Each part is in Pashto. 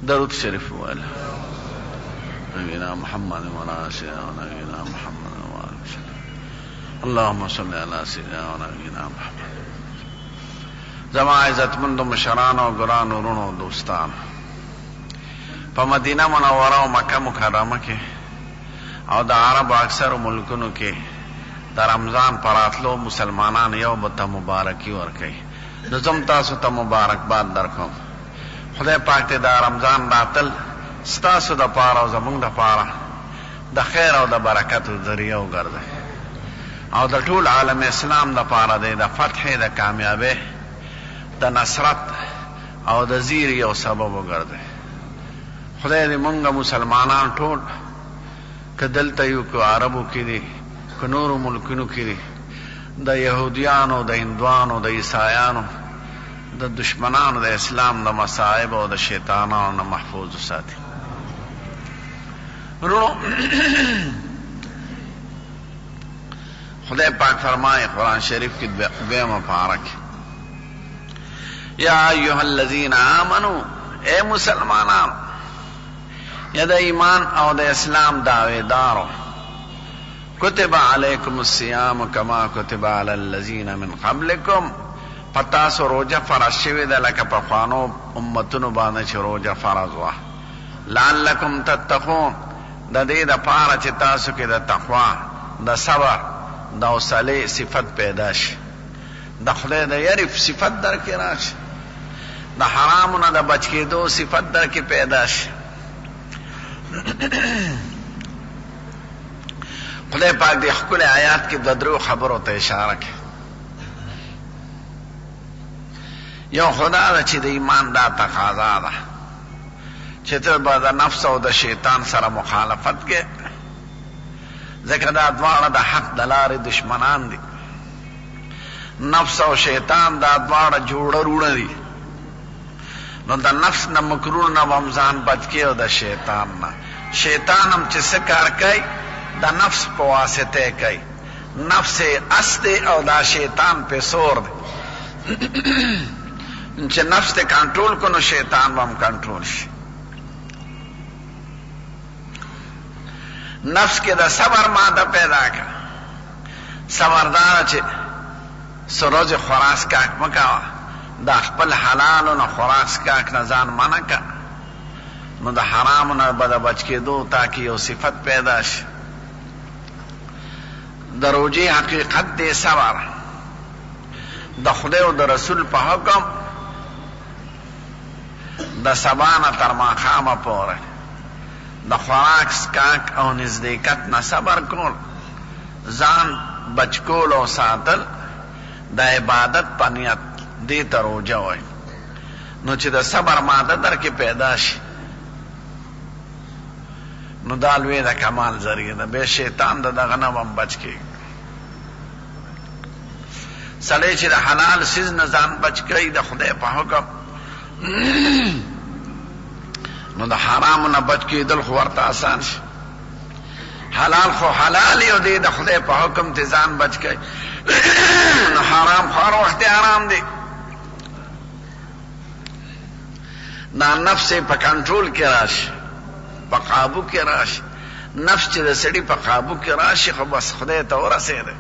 درود شریف والا نبینا محمد وعلى سيدنا ونبينا محمد وعلى سيدنا اللهم صل على سيدنا ونبينا محمد. زما عزتمند مشران او ګران ورونو دوستان، په مدینه منوره او مکه مکرمه کې او د عرب اکثر ملکونو کې د رمضان پراتلو مسلمانان یو بل ته مبارکي ورکوي. نو زم تاسو ته مبارکباد درکوم. خدای پاک ته د رمضان راتل ستاسو د پاره او زمونږ د پاره د خیر او د برکت ذریعہ وګرځي او د ټول عالم اسلام د پاره د فتح د کامیابی د نصرت او د زیر یو سبب وګرځي. خدای دې مونږ مسلمانان ټول که دلته یو که عربو کې دي که نورو ملکونو کې دي د یهودیانو د هندوانو د عیسایانو د دشمنانو د اسلام د مصائب او د شیطانانو نه محفوظ وساتي. ورونو خدای پاک فرمایي قرآن شریف کې دویمه پاره کې یا ایها الذین آمنو، اے مسلمانانو یا د ایمان او د اسلام دعویدارو، کتب علیکم الصیام کما کتب علی الذین من قبلکم، پتاسو روجه فرض شوې ده لکه پخوانو امتونو باندې چې روجه فرض وه، لعلکم تتقون، د دې دپاره چې تاسو کې د تقوا د صبر د حوصلې صفت پیدا شي، د خدای د یری صفت در کې راشي، د حرامو نه د بچ کېدو صفت در کې پیدا شي. خدای پاک دې ښکلي آیات کې د درو خبرو ته اشاره کوي. یو خدا ده چې د ایمان دا تقاضا ده چې ته به د نفس او د شیطان سره مخالفت کې، ځکه دا دواړه د حق د لارې دشمنان دي. نفس او شیطان دا دواړه جوړه روړه دي. نو د نفس نه مکرون نه به هم ځان بچ کې او د شیطان نه. شیطان هم چې څه کار کوي د نفس په واسطه کوي. نفس اس دی او دا شیطان په سور دی. چې نفس ته کنټرول کو نو شیطان به هم کنټرول شي. نفس کې د صبر ماده پیدا کړه. صبردار چې سروج خوراک کاک مکاوه، د خپل حلالو نه خوراک کاک نه ځان منع کړه، نو د حرامو نه به د بچ کېدو تاکې یو صفت پیدا شي. د روجې حقیقت دی صبر. د خدای او د رسول په حکم د سبا نه تر ماښامه پورې د خوراک سکاک او نزدېکت نه صبر کول، ځان بچ کول او ساتل د عبادت په نیت دې ته روجه وایي. نو چې د صبر ماده در کې پیدا شي نو دا لوی د کمال ذریعه ده. بیا شیطان د دغه نه هم بچ کېږي. سړی چې د حلال څیز نه ځان بچ کوي د خدای په حکم، نو د حرامو نه بچ کېدل خو ورته آسان شي. حلال خو حلال او دی د خدای په حکم ته ځان بچ کوي. نو حرام خو هر وخت حرام دی. دا نفس په کنټرول کې راشي، په قابو کې راشي. نفس چې د سړي په قابو کې راشي خو بس خدای ته ورسېده.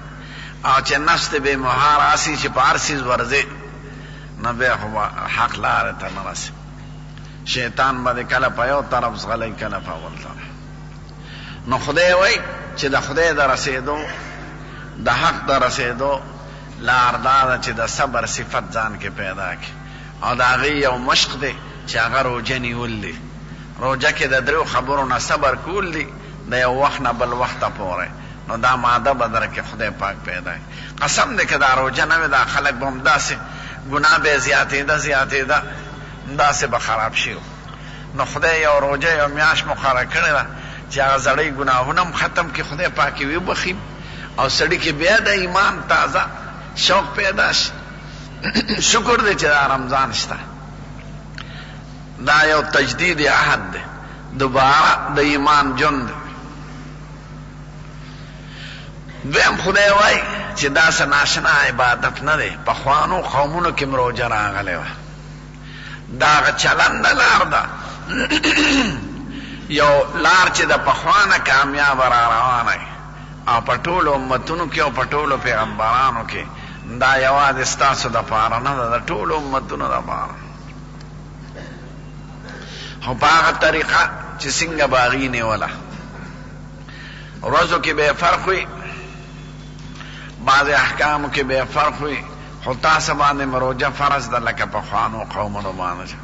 او چې نفس ته بې مهار آسي چې په هر څیز ورځي نو بیا خو حق لارې ته نه رسي. شیطان به کله په یو طرف ځغلی کله په بل طرف. نو خدای وایي چې د خدای د رسېدو د حق د رسېدو لار دا ده چې د صبر صفت ځان کې پیدا کړي. او د هغې یو مشق دی چې هغه روجه نیول دی. روجه کې د درو خبرو نه صبر کول دی د یو وخت نه بل وخته پورې. نو دا ماده به در کې خدای پاک پیدا کړي. قسم دی که دا روجه نه وي دا خلک به هم داسې ګناه به زیاتېده داسې به خراب شي. نو خدای یو روجه یو میاشت مقرره کړې ده چې هغه زړی ګناهونه هم ختم کړي، خدای پاک یې وبخي او سړي کې بیا د ایمان تازه شوق پیدا شي. شکر دی چې دا رمضان شته. دا یو تجدید عهد دی، دوباره د ایمان ژوند دی. دویم خدای وایي چې داسې ناشنا عبادت نه دی. پخوانو قومونو کې روجه راغلی وه. دا هغه چلنده لار ده یو لار چې د پخوانه کامیاب را روانه او په ټولو امتونو کې او په ټولو پیغمبرانو کې دا یوازې ستاسو دپاره نه ده، د ټولو امتونو دپاره. خو په هغه طریقه چې څنګه به هغې نیوله. ورځو کې به یې فرق وي، بعضې احکامو کې به یې فرق وي، خو تاسو باندې مروجه فرض ده لکه پخوانو قومونو باندې.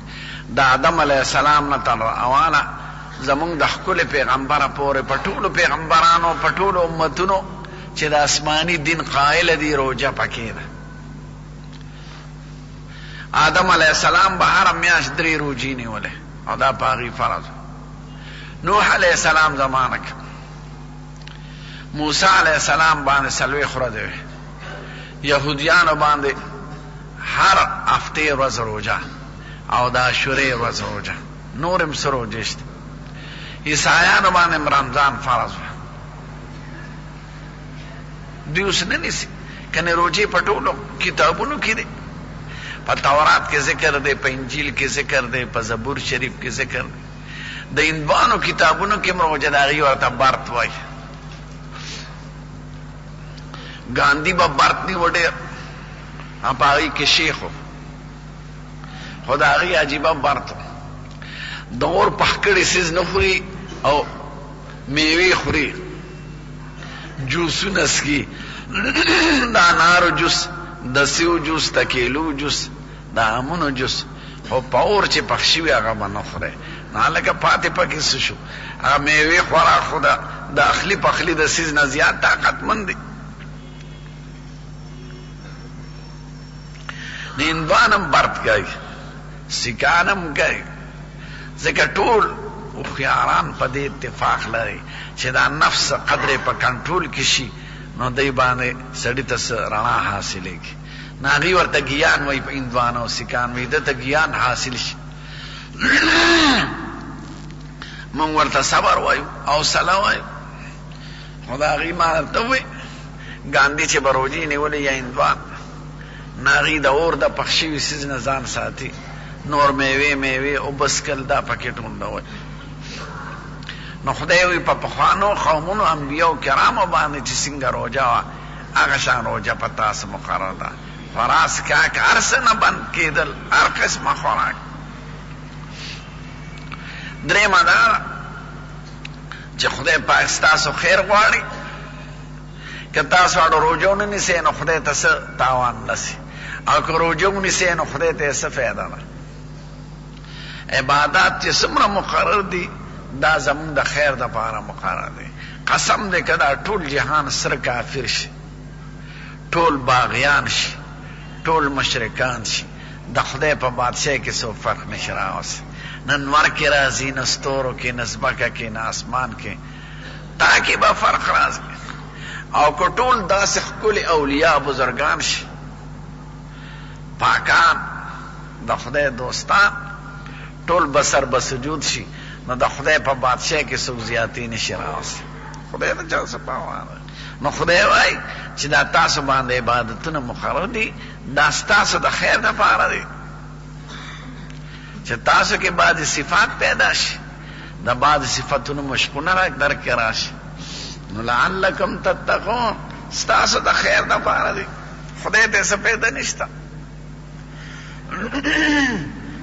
د آدم علیه السلام نه تر اوله زمونږ د ښکلې پیغمبره پورې په ټولو پیغمبرانو په ټولو امتونو چې د آسماني دین قایله دي روجه پکې ده. آدم علیه السلام به هره میاشت 3 روجې نیولې او دا په هغې فرض. نوح علیه السلام زمانه کې موسی علیه السلام باندې 40 ورځې وې، یهودیانو باندې هر هفتې ورځ روجه او د عاشورې ورځ روجه، نور هم څه روجې شته. عیسایانو باندې رمضان فرض وه، دوی اوس نه نیسي. کنې روجې په ټولو کتابونو کې دی، په تورات کې ذکر دی، په انجیل کې ذکر دی، په زبور شریف کې ذکر دی. د هندوانو کتابونو کې هم روجه د هغې ورته برت وایي. ګاندي به برت نیو ډېر، په هغې کې شیخ و، خو د هغې عجیبه برت و. د اور پخ کړي څیز نه خوري او میوې خوري، جوسونه څښي، د انارو جوس، د سیو جوس، د کیلو جوس، د امونو جوس، خو په اور چې پخ شوي هغه به نه خورئ. نو هلکه پاتې پکې څه شو؟ هغه میوې خوراک خو د اخلي پخلي د څیز نه زیات طاقتمند دی. نو هندوان هم برت کوي، سیکان هم کوي، ځکه ټول هوښیاران په دې اتفاق لري چې دا نفس قدرې په کنټرول کې شي نو دی باندې سړي ته څه رڼا حاصلېږي. نو هغوی ورته ګیان وایي، په هندوانو او سیکان وایي ده ته ګیان حاصل شي. مونږ ورته صبر وایو، حوصله وایو. خو د هغوی ما درته ووایي ګاندي چې به روجې نیولې یا هندوان، نو هغوی د اور د پخ شوي څیز نه ځان ساتي، نور میوې اوبه څښل دا پکې ټونډوئ. نو خدای وایي په پخوانو قومونو انبیاو کرامو باندې چې څنګه روجه وه هغه شان روجه په تاسو مقرر ده. فراس کاک هر څه نه بند کېدل، هر قسمه خوراک. درېیمه دا ده چې خدای پاک ستاسو خیر غواړي. که تاسو اړو روجه ونه نیسئ نو خدای ته څه تاوان نسي، او که روجه ونیسئ نو خدای ته یې څه فایده ده. عبادات چې څومره مقرر دي دا زمونږ د خیر دپاره مقرر دی. قسم دی که دا ټول جهان سره کافر شي، ټول باغیان شي، ټول مشرکان شي، د خدای په بادشاهۍ کې څوک فرق نشي راوستی. نه نور کې راځي، نه ستورو کې، نه ځمکه کې، نه اسمان کې، تا کې به فرق راځي. او که ټول داسې ښکلي اولیاء بزرګان شي، پاکان د خدای دوستان، ټول بسر بسجود شي، نو د خدای په بادشاهۍ کې څوک زیاتې نشي راوستی. خدای ته چا څه پروا نه. نو خدای وایي چې دا تاسو باندې عبادتونه مقرر دي، دا ستاسو د خیر دپاره دي چې تاسو کې بعضې صفات پیدا شي، د بعضې صفتونو مشقونه در کې راشي. نو لعلکم تتقون، ستاسو د خیر دپاره دي، خدای ته څه پیدا نشته.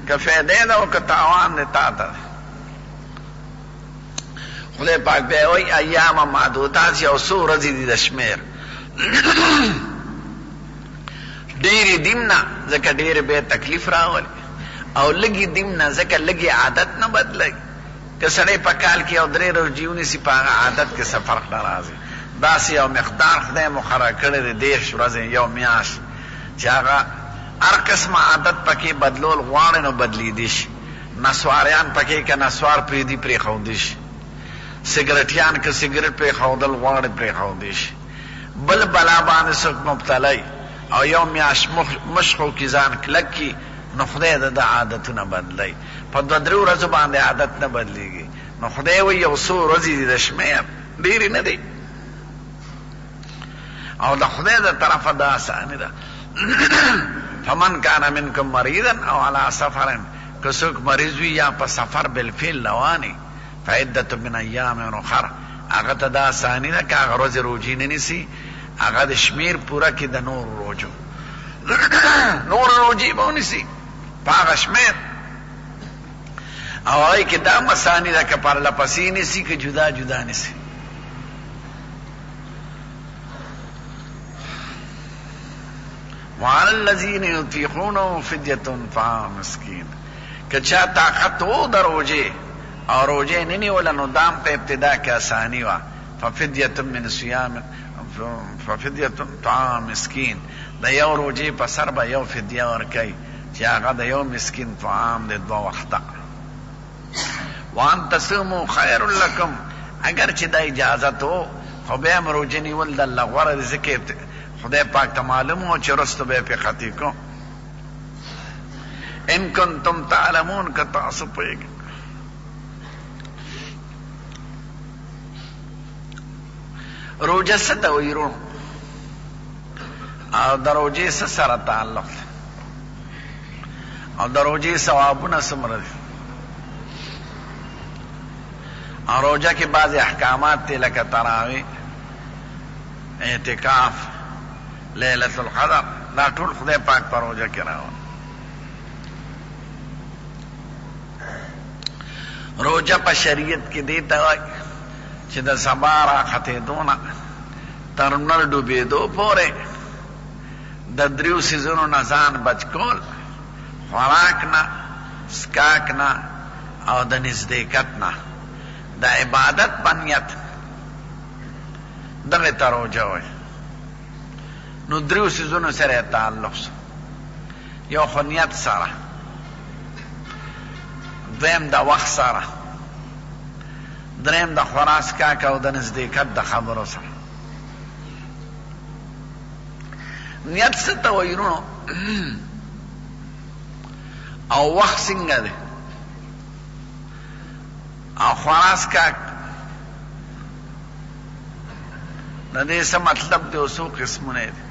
که فایده ده او که تاوان دی تا ته. خدای پاک بیا وایي ایام معدودات، یو څو ورځې دي د شمېر. ډېرې دیم نه ځکه ډېرې بیا تکلیف راولي، او لږې دیم نه ځکه لږې عادت نه بدلوي. که سړی په کال کې یو 3 روژې ونیسي په هغه عادت کې څه فرق نه راځي. داسې یو مقدار خدای مقرر کړی دی 30 ورځې یو میاشت چې هغه هر قسمه عادت پکې بدلول غواړي نو بدلیدی شي. نسواریان پکې که نسوار پرېږدي پرېښودی شي، سګرټیان که سګرټ پرېښودل غواړي پرېښودی شي. بل بلا باندې څوک مبتلی او یو میاشت مشقو کې ځان کلک کي نو خدای د عادتونه بدلی. په 2-3 ورځو باندې عادت نه بدلیږي. نو خدای وایي یو څو ورځې دي د شمېر، ډېرې نه دی. او د خدای د طرفه دا اساني ده. فمن کان منکم مریضا او علی سفر، که څوک مریض وي یا په سفر بالفعل رواني فعدت من ایام اخر، هغه ته دا آساني ده که هغه ورځې روجې نه نیسي، هغه د شمیر پوره کړي د نور روجو نور روجې به ونیسي په هغه شمیر، او هغې کې دا مساني ده که پرله پسې نیسي که جدا جدا نیسي. وعلى الذين يطيقونه فدية طعام مسكين، که چا طاقت و د روجې او روجې نه نیوله نو دام په ابتدا کې آساني وه، ففدیة من صیام ففدیة طعام مسکین، د یو روجې په سر به یو فدیه ورکوي چې هغه د یو مسکین طعام د 2 وخته. وان تصوموا خیر لکم، اگر چې د اجازت و خو بیا هم روجې نیول د الله غوره دی، ځکه خدای پاک ته معلوم و چې رستو به یې پې خطي کو. ان کنتم تعلمون، که تاسو پوهېږئ. روجه څه ته وایي وروڼو، او د روجې څه سره تعلق دی، او د روجې ثوابونه څومره دي. او روجه کې بعضې احکامات دي لکه تراویح، اعتکاف، لیلة القدر، دا ټول خدای پاک په روجه کې راوړي. روجه په شریعت کې دی ته وایي چې د سبا راختېدو نه تر لمر ډوبېدو پورې د 3 څیزونو نه ځان بچ کول، خوراک نه، څښاک نه، او د نزدېکت نه، د عبادت په نیت دغې ته روجه وایي. نو 3 څیزونو سره یې تعلق شو، یو خو نیت سره، دویم د وخت سره، دریم د خوراک څښاک او د نزدېکت د خبرو سره. نیت څه ته وایي وروڼو، او وخت څنګه دی، او خوراک څښاک د دې څه مطلب دی او څو قسمونه دي.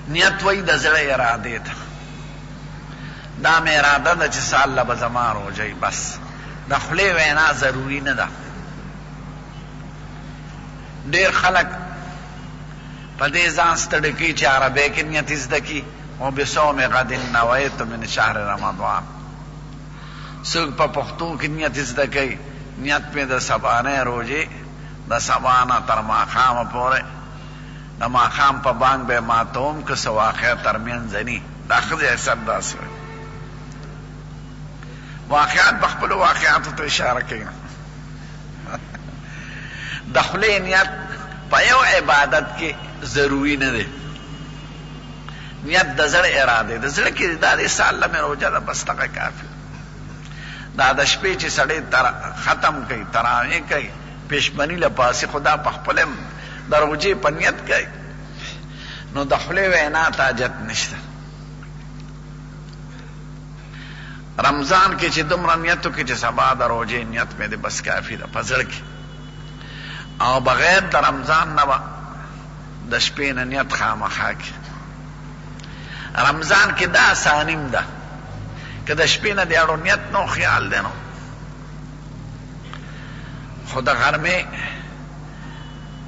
نیت وایي د زړه ارادې ته، دا مې اراده ده چې سال به زما روجه بس، د خولې وینا ضروري نه ده. ډېر خلک په دې ځان ستړي کوي چې عربۍ کې نیت زده کړي، او بصوم غد نویت من شهر رمضان. څوک په پښتو کې نیت زده کوي، نیت مې د سبانۍ روجې د سبا نه تر ماښامه پورې، د ماښام په بانګ به ماتوم که څه واقع ترمنځني. دا ښځې حساب داسې وایي، واقعات په خپلو واقعاتو ته اشاره کوي. د خولې نیت په یو عبادت کې ضروري نه دی. نیت د زړه اراده، د زړه کې دا د سال مې روجه ده بس دغه کافي. دا د شپې چې سړی ختم کوي، تراویح کوي، پېشمني له پاسې خدا په خپل د روجې په نیت کوي، نو د خولې وینا ته حاجت نشته. رمضان کې چې دومره نیت وکړي چې سبا د روجې نیت مې دی بس کافي ده په زړه کې، او بغیر د رمضان نه به د شپې نه نیت خامخا کړي. رمضان کې دا آسانیم ده که د شپې نه د اړو نیت نو خیال دی نو، خو د غرمې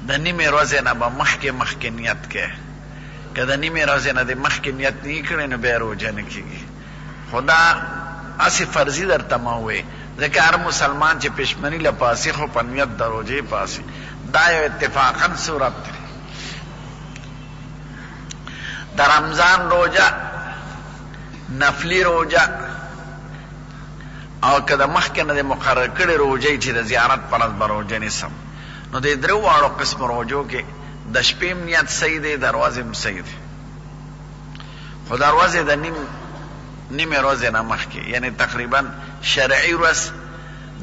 د نیمې ورځې نه به مخکې نیت کوي. که د نیمې ورځې نه د مخکې نیت نه کړی نو بیا روجه نه کېږي. خو دا هسې فرضي درته مه ووایي، ځکه هر مسلمان چې پېشمني له پاسي خو په نیت د روجې پاسي، دا یو اتفاقا صورت دی. د رمضان روجه نفلی روجه، او که د مخکې نه د مقرر کړې روجې چې د زیارت پر ورځ به روجه نیسم، نو د درې واړو قسم روجو کې د شپې نیت صحیح دی، د ورځې هم صحیح دی. خو د ورځې د نیمې ورځې نه مخکې، یعنی تقریبا شرعي ورځ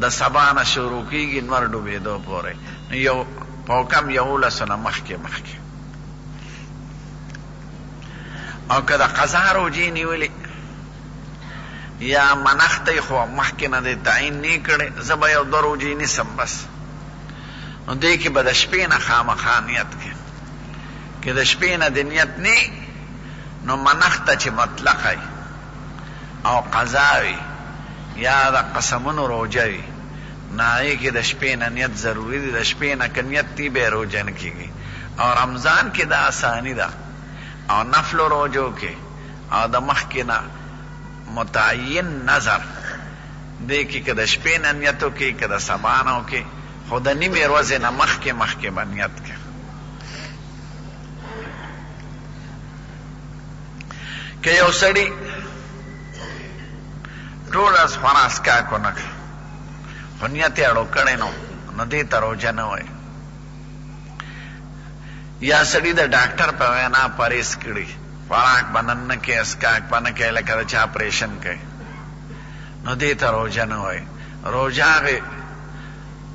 د سبا نه شروع کېږي لمر ډوبېدو پورې، نو یو په کم 11 نه مخکې. او که د قضا روجې نیولې یا منښتې خو مخکې نه دی تعین نه کړی، زه به 1-2 روجې نیسم بس، نو دې کې به د شپې نه خامخا نیت کې. که د شپې نه د نیت نه، نو منخته چې مطلقه او قضاوي یا د قسمونو روجه وي ناغې کې د شپې نه نیت ضروري دی. د شپې نه که نیت دی بیا روجه نه کېږي. او رمضان کې دا آساني ده او نفلو روجو کې او د مخکې نه متعین نظر دی کې که د شپې نه نیت وکړي که د سبا نه وکړي خو د نیمې ورځې نه مخکې به نیت کړي. که یو سړي ټول ورځ خوراک ونه کړي خو نیت یې اړو کړی نو دې ته روژه نه وایي. یا سړي د ډاکټر په وینا پرهیز کړي خوراک به نن نه کوي اسکاک به نه کوي لکه د چا اپریشن کوي نو دې ته روژه نه وایي. روژه هغې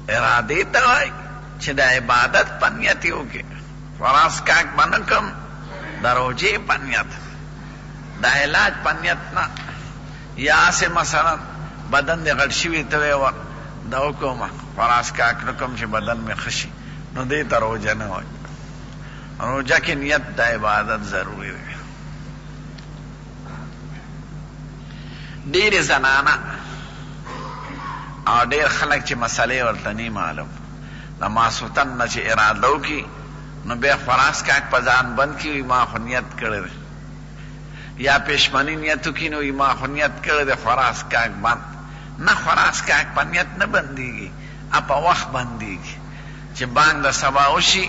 ارادې ته وایي چې د عبادت په نیت یې وکړي. خوراک اسکاک به نه کوم د روژې په نیت د علاج په نیت نه. یا هسې مثلا بدن دې غټ شوي ته ویې دا وکړم خوراک اسکاک نه کوم چې بدن مې ښه شي نو دې ته روژه نه وایي. روژه کې نیت د عبادت ضروري دی. ډېرې زنانه او ډېر خلک چې مسلې ورته نه معلوم د ماسوتن نه چې اراده وکړي نو بیا خوراک اسکاک په ځان بند کړي ما خو نیت کړی دی یا پېشمني نیت وکړي نو ما خو نیت کړی دی خوراک اسکاک بند نه. خوراک اسکاک په نیت نه بندېږي په وخت بندېږي چې بانګ د سبا وشي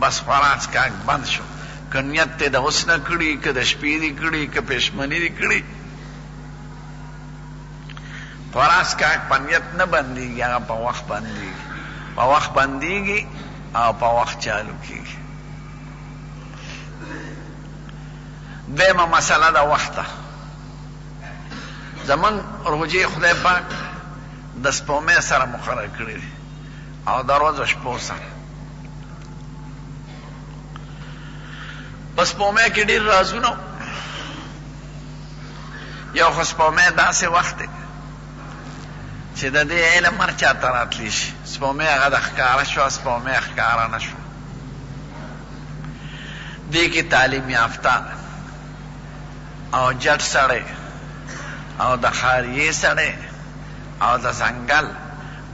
بس خوراک اسکاک بند شو. که نیت ته د اوس نه کړي که د شپې دې کړي که پېشمني دې کړي خوراک اسکاک په نیت نه بندېږي هغه په وخت بندېږي. په وخت بندېږي او په وخت چالو کېږي. دویمه مسله د وخته زمونږ روژې خدای پاک د سپومې سره مقرر کړي دي او د ورځو شپو سره. په سپومې کې ډېر رازونه یو خو سپومې داسې وخت دی چې د دې علم هر چا ته راتلی شي. سپومې هغه د ښکاره شوه سپومې ښکاره نه شوه. دې کې تعلیم یافته او جټ سړی او د خاریې سړی او د ځنګل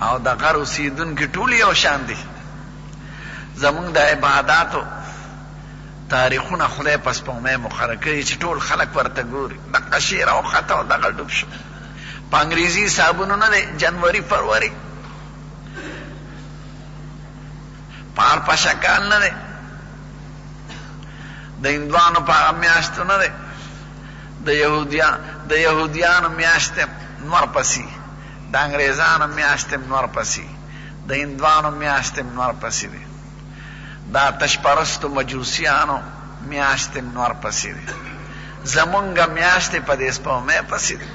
او د غر اوسېدونکي ټول یو شان دي. زمونږ د عباداتو تاریخونه خدای په سپومې مقرر کړي چې ټول خلک ورته ګوري. دغه شی راوخته او دغه ډوب شو. په انګریزي حسابونو نه دی جنوري فروری پار په شکال نه دی د هندوانو په هغه میاشتو نه دی د یهودیانو میاشتې نور پسې د انګریزانو میاشتې نور پسې د هندوانو میاشتې نور پسې دی دا تشپرستو مجوسیانو میاشتې نور پسې دی. زمونږ میاشتې په دې سپومې پسې دی.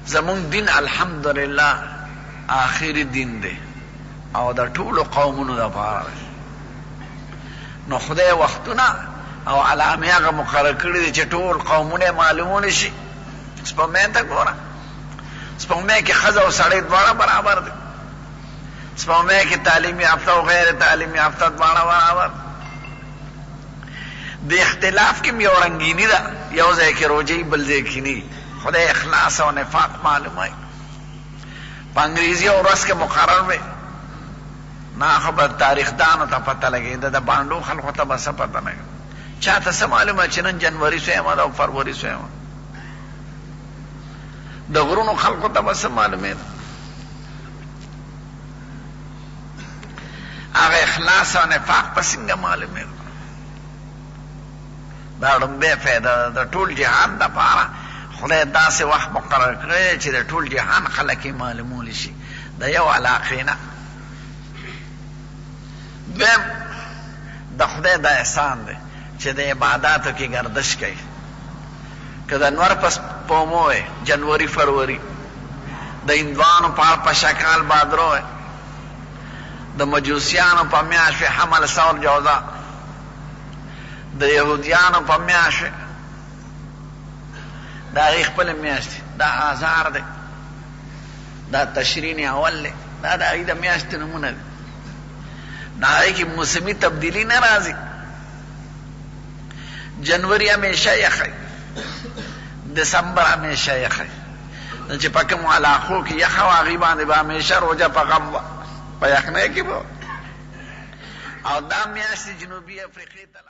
زمونږ دین الحمدلله آخري دین دی او د ټولو قومونو دپاره دی. نو خدای وختونه او علامې هغه مقرر کړي دي چې ټول قومونه معلومونه شي. سپومې ته ګوره سپومې کې ښځه او سړی دواړه برابر دي. سپومې کې تعلیم یافته او غیر تعلیم یافته دواړه برابر. د اختلاف کې یو رنګیني ده یو ځای کې روژې بل ځای کې نه. خدای اخلاص او نفاق معلوموي. په انګریزي ورځ کې مقرر وي نه خبر تاریخدانو ته پته لګېده د بانډو خلکو ته به څه پته نه چا ته څه معلومه چې نن جنوري سویمه ده او فروری سویمه. د غرونو خلکو ته به څه معلومېده. هغه اخلاص او نفاق په څنګه معلومېده. دا لومبۍ فایده د ټول جهان دپاره خدای داسې وخت مقرر کړی چې د ټول جهان خلک یې معلومولی شي د یو علاقې نه. دویم د خدای دا احسان دی چې د عباداتو کې گردش کوي. که د نور په سپومو وی جنوري فروری د هندوانو په شکال بادرو وی د مجوسیانو په میاشت وی حمل ثور جوزا د یهودیانو په میاشت وی دا هغې خپله میاشت دی. دا آزار دی دا تشرین اول دی دا د هغې د میاشتې نومونه دی. د هغې کې موسمي تبدیلي نه راځي. جنوری همیشه یخی، دسمبر همیشه یخی. نو چې په کومو علاقو کې یخه وه هغې باندې به همیشه روژه په غم وه، په یخنۍ کې به. او دا میاشتې جنوبي افریقې ته